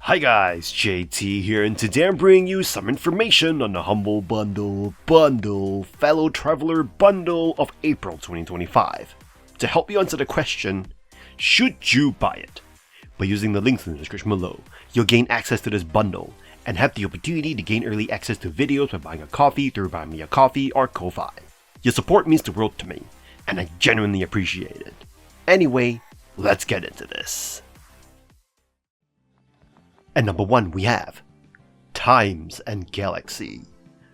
Hi guys, JT here, and today I'm bringing you some information on the Humble Bundle Fellow Traveler Bundle of April 2025 to help you answer the question, should you buy it? By using the links in the description below, you'll gain access to this bundle and have the opportunity to gain early access to videos by buying a coffee through Buy Me a Coffee or Ko-Fi. Your support means the world to me, and I genuinely appreciate it. Anyway, let's get into this. At number 1 we have Times and Galaxy,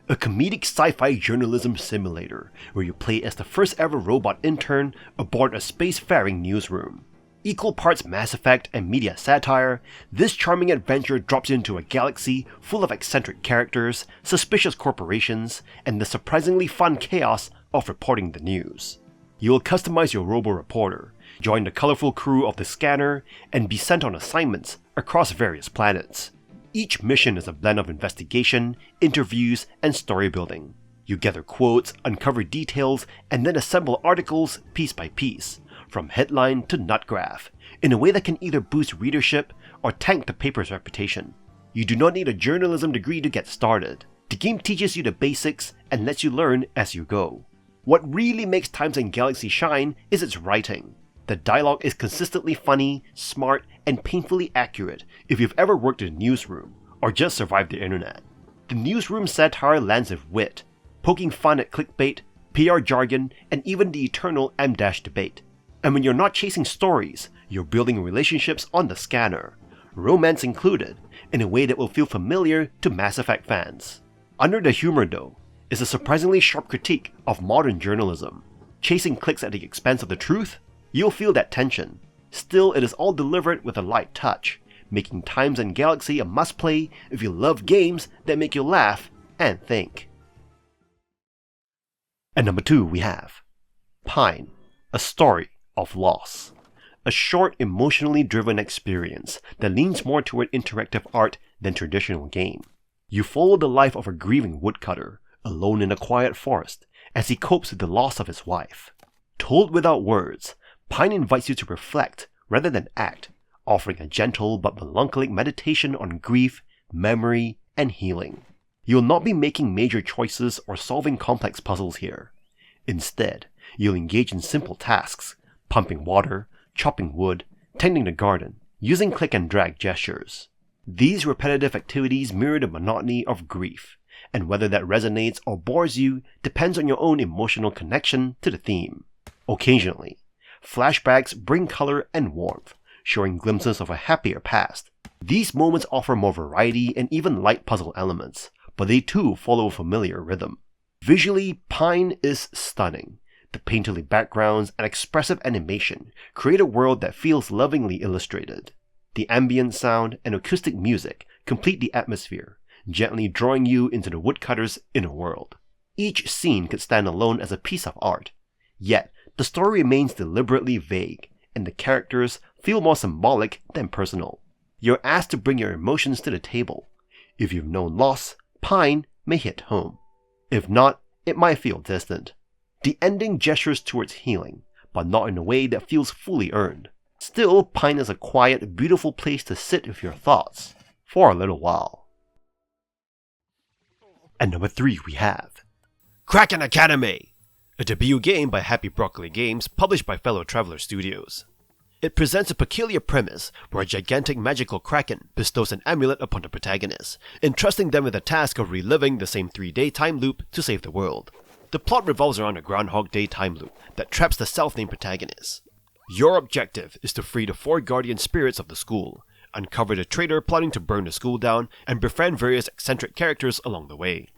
a comedic sci-fi journalism simulator where you play as the first ever robot intern aboard a spacefaring newsroom. Equal parts Mass Effect and media satire, this charming adventure drops into a galaxy full of eccentric characters, suspicious corporations, and the surprisingly fun chaos of reporting the news. You will customize your robo-reporter, join the colorful crew of the scanner, and be sent on assignments across various planets. Each mission is a blend of investigation, interviews, and story building. You gather quotes, uncover details, and then assemble articles piece by piece, from headline to nut graph, in a way that can either boost readership or tank the paper's reputation. You do not need a journalism degree to get started. The game teaches you the basics and lets you learn as you go. What really makes Times and Galaxy shine is its writing. The dialogue is consistently funny, smart, and painfully accurate if you've ever worked in a newsroom or just survived the internet. The newsroom satire lands with wit, poking fun at clickbait, PR jargon, and even the eternal M- debate. And when you're not chasing stories, you're building relationships on the scanner, romance included, in a way that will feel familiar to Mass Effect fans. Under the humor though, is a surprisingly sharp critique of modern journalism. Chasing clicks at the expense of the truth? You'll feel that tension. Still, it is all delivered with a light touch, making Times and Galaxy a must-play if you love games that make you laugh and think. At number 2 we have Pine, a story of loss. A short, emotionally driven experience that leans more toward interactive art than traditional game. You follow the life of a grieving woodcutter, alone in a quiet forest, as he copes with the loss of his wife. Told without words, Pine invites you to reflect rather than act, offering a gentle but melancholic meditation on grief, memory, and healing. You'll not be making major choices or solving complex puzzles here. Instead, you'll engage in simple tasks, pumping water, chopping wood, tending the garden, using click and drag gestures. These repetitive activities mirror the monotony of grief, and whether that resonates or bores you depends on your own emotional connection to the theme. Occasionally, flashbacks bring color and warmth, showing glimpses of a happier past. These moments offer more variety and even light puzzle elements, but they too follow a familiar rhythm. Visually, Pine is stunning. The painterly backgrounds and expressive animation create a world that feels lovingly illustrated. The ambient sound and acoustic music complete the atmosphere, gently drawing you into the woodcutter's inner world. Each scene could stand alone as a piece of art, yet the story remains deliberately vague, and the characters feel more symbolic than personal. You're asked to bring your emotions to the table. If you've known loss, Pine may hit home. If not, it might feel distant. The ending gestures towards healing, but not in a way that feels fully earned. Still, Pine is a quiet, beautiful place to sit with your thoughts for a little while. At number 3 we have Kraken Academy, a debut game by Happy Broccoli Games published by Fellow Traveler Studios. It presents a peculiar premise where a gigantic magical kraken bestows an amulet upon the protagonist, entrusting them with the task of reliving the same 3-day time loop to save the world. The plot revolves around a Groundhog Day time loop that traps the self-named protagonist. Your objective is to free the 4 guardian spirits of the school, uncover the traitor plotting to burn the school down, and befriend various eccentric characters along the way.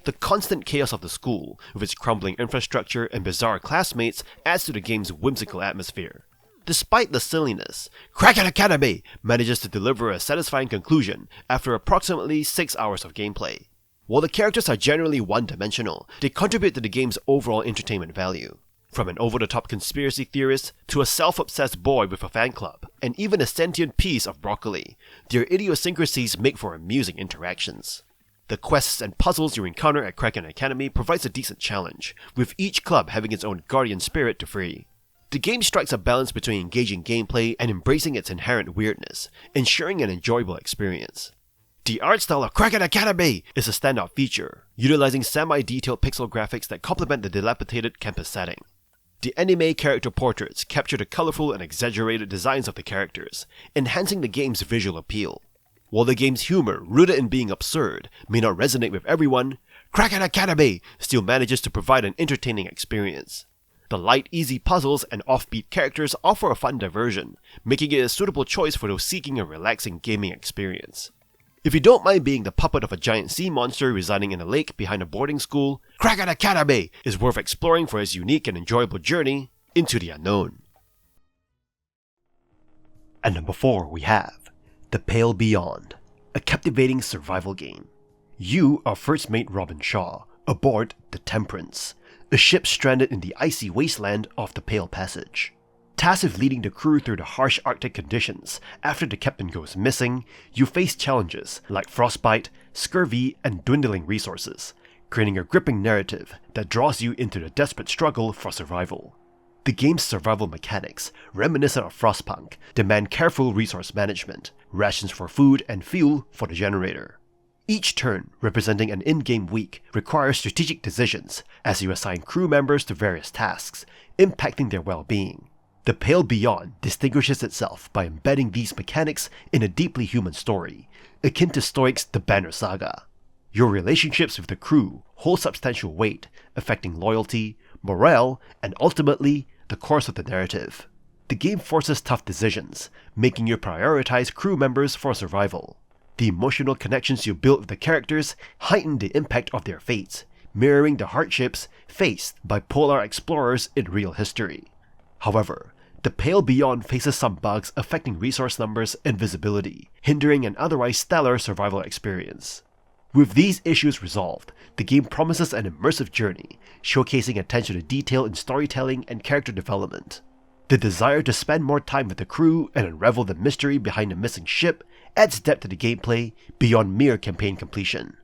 The constant chaos of the school, with its crumbling infrastructure and bizarre classmates, adds to the game's whimsical atmosphere. Despite the silliness, Kraken Academy manages to deliver a satisfying conclusion after approximately 6 hours of gameplay. While the characters are generally one-dimensional, they contribute to the game's overall entertainment value. From an over-the-top conspiracy theorist to a self-obsessed boy with a fan club, and even a sentient piece of broccoli, their idiosyncrasies make for amusing interactions. The quests and puzzles you encounter at Kraken Academy provides a decent challenge, with each club having its own guardian spirit to free. The game strikes a balance between engaging gameplay and embracing its inherent weirdness, ensuring an enjoyable experience. The art style of Kraken Academy is a standout feature, utilizing semi-detailed pixel graphics that complement the dilapidated campus setting. The anime character portraits capture the colorful and exaggerated designs of the characters, enhancing the game's visual appeal. While the game's humor, rooted in being absurd, may not resonate with everyone, Kraken Academy still manages to provide an entertaining experience. The light, easy puzzles and offbeat characters offer a fun diversion, making it a suitable choice for those seeking a relaxing gaming experience. If you don't mind being the puppet of a giant sea monster residing in a lake behind a boarding school, Kraken Academy is worth exploring for its unique and enjoyable journey into the unknown. At number 4 we have The Pale Beyond, a captivating survival game. You are First Mate Robin Shaw, aboard the Temperance, a ship stranded in the icy wasteland of the Pale Passage. Tasked with leading the crew through the harsh Arctic conditions after the captain goes missing, you face challenges like frostbite, scurvy, and dwindling resources, creating a gripping narrative that draws you into the desperate struggle for survival. The game's survival mechanics, reminiscent of Frostpunk, demand careful resource management, rations for food and fuel for the generator. Each turn, representing an in-game week, requires strategic decisions as you assign crew members to various tasks, impacting their well-being. The Pale Beyond distinguishes itself by embedding these mechanics in a deeply human story, akin to Stoic's The Banner Saga. Your relationships with the crew hold substantial weight, affecting loyalty, morale, and ultimately, the course of the narrative. The game forces tough decisions, making you prioritize crew members for survival. The emotional connections you build with the characters heighten the impact of their fates, mirroring the hardships faced by polar explorers in real history. However, The Pale Beyond faces some bugs affecting resource numbers and visibility, hindering an otherwise stellar survival experience. With these issues resolved, the game promises an immersive journey, showcasing attention to detail in storytelling and character development. The desire to spend more time with the crew and unravel the mystery behind the missing ship adds depth to the gameplay beyond mere campaign completion.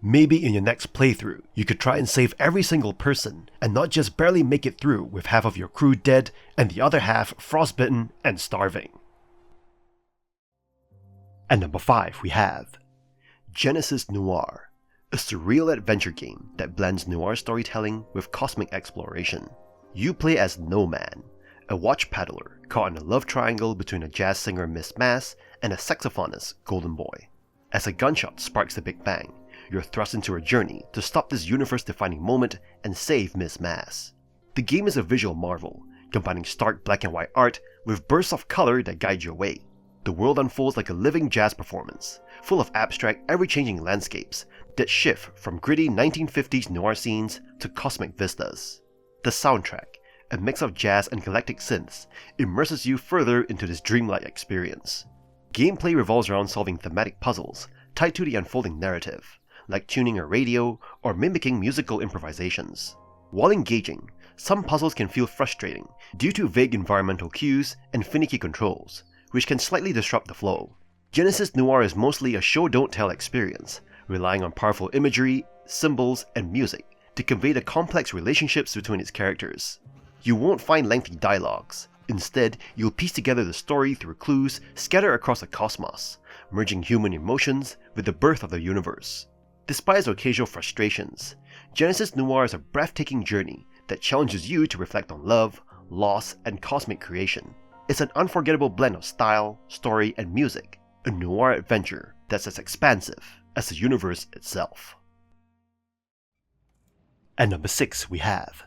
Maybe in your next playthrough, you could try and save every single person and not just barely make it through with half of your crew dead and the other half frostbitten and starving. At number 5 we have Genesis Noir, a surreal adventure game that blends noir storytelling with cosmic exploration. You play as No Man, a watch paddler caught in a love triangle between a jazz singer Miss Mass and a saxophonist Golden Boy. As a gunshot sparks the Big Bang, you're thrust into a journey to stop this universe-defining moment and save Miss Mass. The game is a visual marvel, combining stark black and white art with bursts of color that guide your way. The world unfolds like a living jazz performance, full of abstract, ever-changing landscapes that shift from gritty 1950s noir scenes to cosmic vistas. The soundtrack, a mix of jazz and galactic synths, immerses you further into this dreamlike experience. Gameplay revolves around solving thematic puzzles tied to the unfolding narrative, like tuning a radio or mimicking musical improvisations. While engaging, some puzzles can feel frustrating due to vague environmental cues and finicky controls, which can slightly disrupt the flow. Genesis Noir is mostly a show-don't-tell experience, relying on powerful imagery, symbols, and music to convey the complex relationships between its characters. You won't find lengthy dialogues. Instead, you'll piece together the story through clues scattered across the cosmos, merging human emotions with the birth of the universe. Despite its occasional frustrations, Genesis Noir is a breathtaking journey that challenges you to reflect on love, loss, and cosmic creation. It's an unforgettable blend of style, story, and music, a noir adventure that's as expansive as the universe itself. At number 6 we have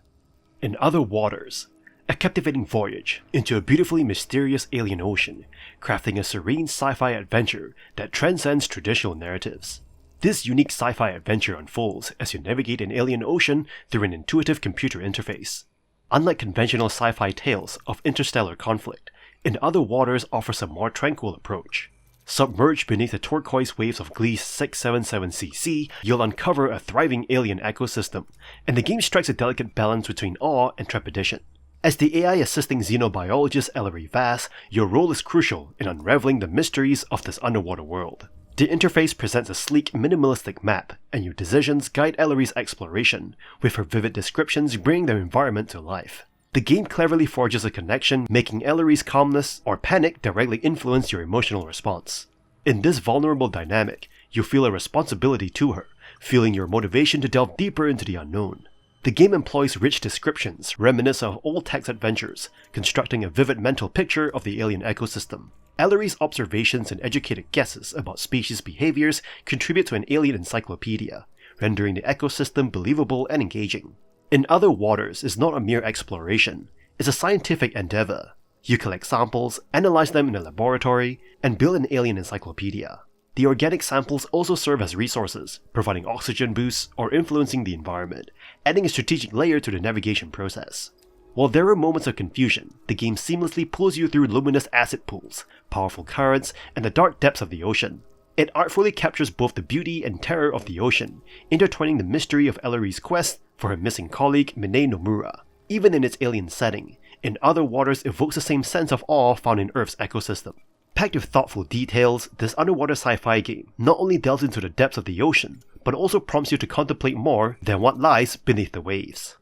In Other Waters, a captivating voyage into a beautifully mysterious alien ocean, crafting a serene sci-fi adventure that transcends traditional narratives. This unique sci-fi adventure unfolds as you navigate an alien ocean through an intuitive computer interface. Unlike conventional sci-fi tales of interstellar conflict, In Other Waters offers a more tranquil approach. Submerged beneath the turquoise waves of Gliese 677cc, you'll uncover a thriving alien ecosystem, and the game strikes a delicate balance between awe and trepidation. As the AI assisting xenobiologist Ellery Vass, your role is crucial in unraveling the mysteries of this underwater world. The interface presents a sleek, minimalistic map, and your decisions guide Ellery's exploration, with her vivid descriptions bringing the environment to life. The game cleverly forges a connection, making Ellery's calmness or panic directly influence your emotional response. In this vulnerable dynamic, you feel a responsibility to her, feeling your motivation to delve deeper into the unknown. The game employs rich descriptions reminiscent of old text adventures, constructing a vivid mental picture of the alien ecosystem. Ellery's observations and educated guesses about species behaviors contribute to an alien encyclopedia, rendering the ecosystem believable and engaging. In Other Waters is not a mere exploration, it's a scientific endeavor. You collect samples, analyze them in a laboratory, and build an alien encyclopedia. The organic samples also serve as resources, providing oxygen boosts or influencing the environment, adding a strategic layer to the navigation process. While there are moments of confusion, the game seamlessly pulls you through luminous acid pools, powerful currents, and the dark depths of the ocean. It artfully captures both the beauty and terror of the ocean, intertwining the mystery of Ellery's quest for her missing colleague Minei Nomura. Even in its alien setting, In Other Waters evokes the same sense of awe found in Earth's ecosystem. Packed with thoughtful details, this underwater sci-fi game not only delves into the depths of the ocean, but also prompts you to contemplate more than what lies beneath the waves.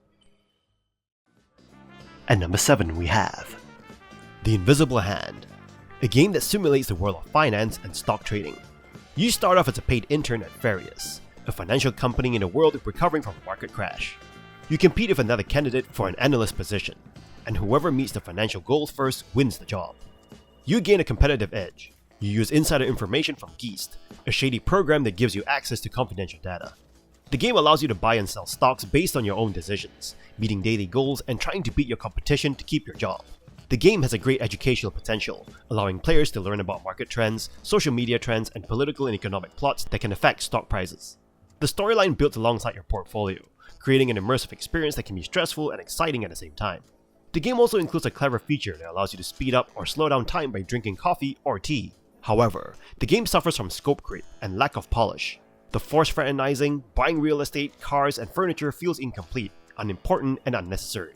At number 7 we have The Invisible Hand, a game that simulates the world of finance and stock trading. You start off as a paid intern at Farius, a financial company in a world recovering from a market crash. You compete with another candidate for an analyst position, and whoever meets the financial goals first wins the job. You gain a competitive edge. You use insider information from Geist, a shady program that gives you access to confidential data. The game allows you to buy and sell stocks based on your own decisions, meeting daily goals and trying to beat your competition to keep your job. The game has a great educational potential, allowing players to learn about market trends, social media trends, and political and economic plots that can affect stock prices. The storyline builds alongside your portfolio, creating an immersive experience that can be stressful and exciting at the same time. The game also includes a clever feature that allows you to speed up or slow down time by drinking coffee or tea. However, the game suffers from scope creep and lack of polish. The force fraternizing, buying real estate, cars, and furniture feels incomplete, unimportant, and unnecessary.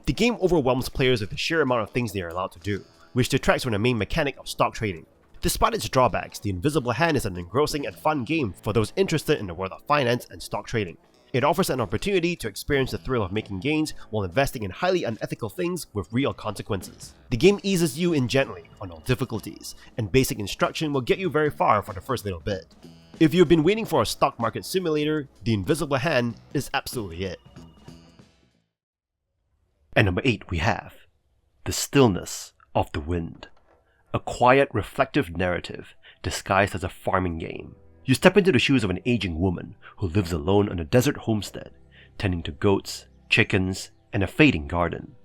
The game overwhelms players with the sheer amount of things they are allowed to do, which detracts from the main mechanic of stock trading. Despite its drawbacks, The Invisible Hand is an engrossing and fun game for those interested in the world of finance and stock trading. It offers an opportunity to experience the thrill of making gains while investing in highly unethical things with real consequences. The game eases you in gently on all difficulties, and basic instruction will get you very far for the first little bit. If you've been waiting for a stock market simulator, The Invisible Hand is absolutely it. At number 8 we have The Stillness of the Wind, a quiet, reflective narrative disguised as a farming game. You step into the shoes of an aging woman who lives alone on a desert homestead, tending to goats, chickens, and a fading garden.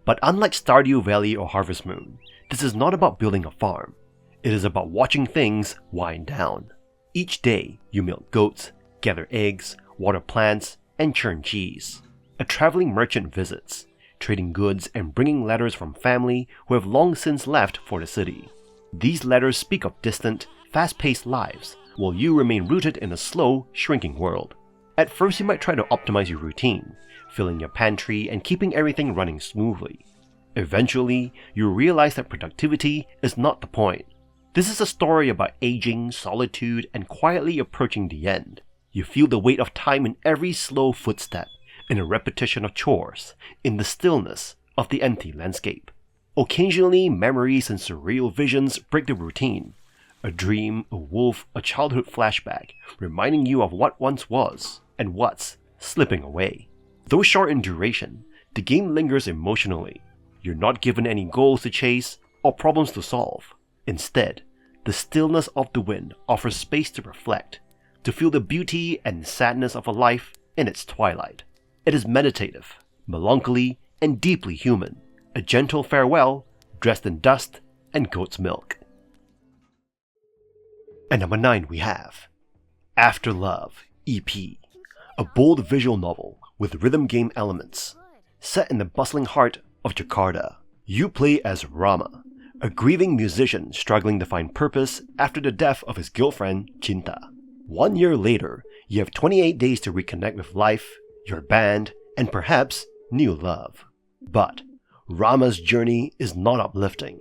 But unlike Stardew Valley or Harvest Moon, this is not about building a farm. It is about watching things wind down. Each day, you milk goats, gather eggs, water plants, and churn cheese. A traveling merchant visits, trading goods and bringing letters from family who have long since left for the city. These letters speak of distant, fast-paced lives, while you remain rooted in a slow, shrinking world. At first you might try to optimize your routine, filling your pantry and keeping everything running smoothly. Eventually, you realize that productivity is not the point. This is a story about aging, solitude, and quietly approaching the end. You feel the weight of time in every slow footstep, in a repetition of chores, in the stillness of the empty landscape. Occasionally, memories and surreal visions break the routine. A dream, a wolf, a childhood flashback, reminding you of what once was, and what's slipping away. Though short in duration, the game lingers emotionally. You're not given any goals to chase or problems to solve. Instead, The Stillness of the Wind offers space to reflect, to feel the beauty and sadness of a life in its twilight. It is meditative, melancholy, and deeply human, a gentle farewell dressed in dust and goat's milk. At number 9 we have Afterlove EP, a bold visual novel with rhythm game elements. Set in the bustling heart of Jakarta, you play as Rama, a grieving musician struggling to find purpose after the death of his girlfriend Cinta. 1 year later, you have 28 days to reconnect with life, your band, and perhaps new love. But Rama's journey is not uplifting.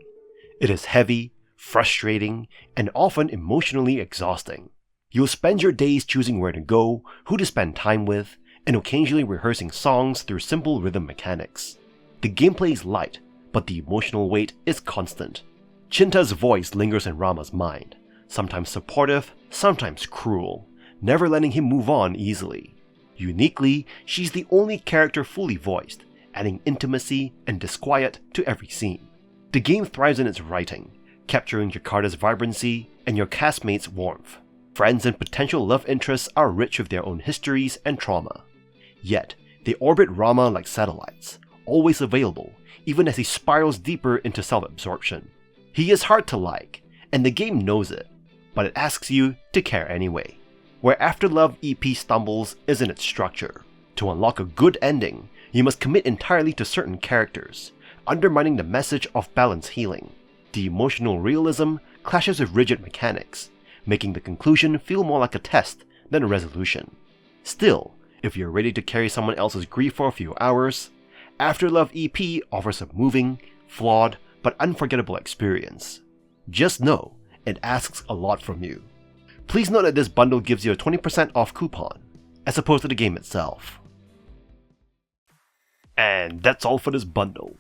It is heavy, frustrating, and often emotionally exhausting. You'll spend your days choosing where to go, who to spend time with, and occasionally rehearsing songs through simple rhythm mechanics. The gameplay is light, but the emotional weight is constant. Chinta's voice lingers in Rama's mind, sometimes supportive, sometimes cruel, never letting him move on easily. Uniquely, she's the only character fully voiced, adding intimacy and disquiet to every scene. The game thrives in its writing, capturing Jakarta's vibrancy and your castmates' warmth. Friends and potential love interests are rich with their own histories and trauma. Yet, they orbit Rama like satellites, always available, even as he spirals deeper into self-absorption. He is hard to like, and the game knows it, but it asks you to care anyway. Where Afterlove EP stumbles is in its structure. To unlock a good ending, you must commit entirely to certain characters, undermining the message of balance healing. The emotional realism clashes with rigid mechanics, making the conclusion feel more like a test than a resolution. Still, if you're ready to carry someone else's grief for a few hours, Afterlove EP offers a moving, flawed, but unforgettable experience. Just know, it asks a lot from you. Please note that this bundle gives you a 20% off coupon, as opposed to the game itself. And that's all for this bundle.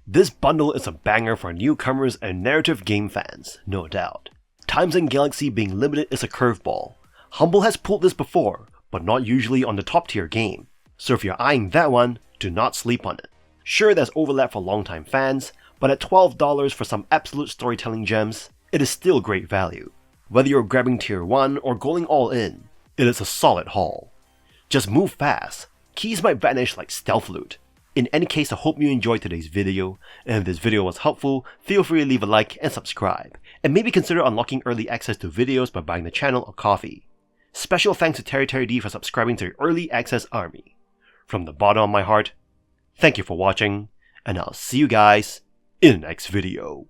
This bundle is a banger for newcomers and narrative game fans, no doubt. Times in Galaxy being limited is a curveball. Humble has pulled this before, but not usually on the top tier game, so if you're eyeing that one, do not sleep on it. Sure, there's overlap for longtime fans, but at $12 for some absolute storytelling gems, it is still great value. Whether you're grabbing tier 1 or going all in, it is a solid haul. Just move fast, keys might vanish like stealth loot. In any case, I hope you enjoyed today's video, and if this video was helpful, feel free to leave a like and subscribe, and maybe consider unlocking early access to videos by buying the channel a coffee. Special thanks to Terry D for subscribing to the early access army. From the bottom of my heart, thank you for watching, and I'll see you guys in the next video.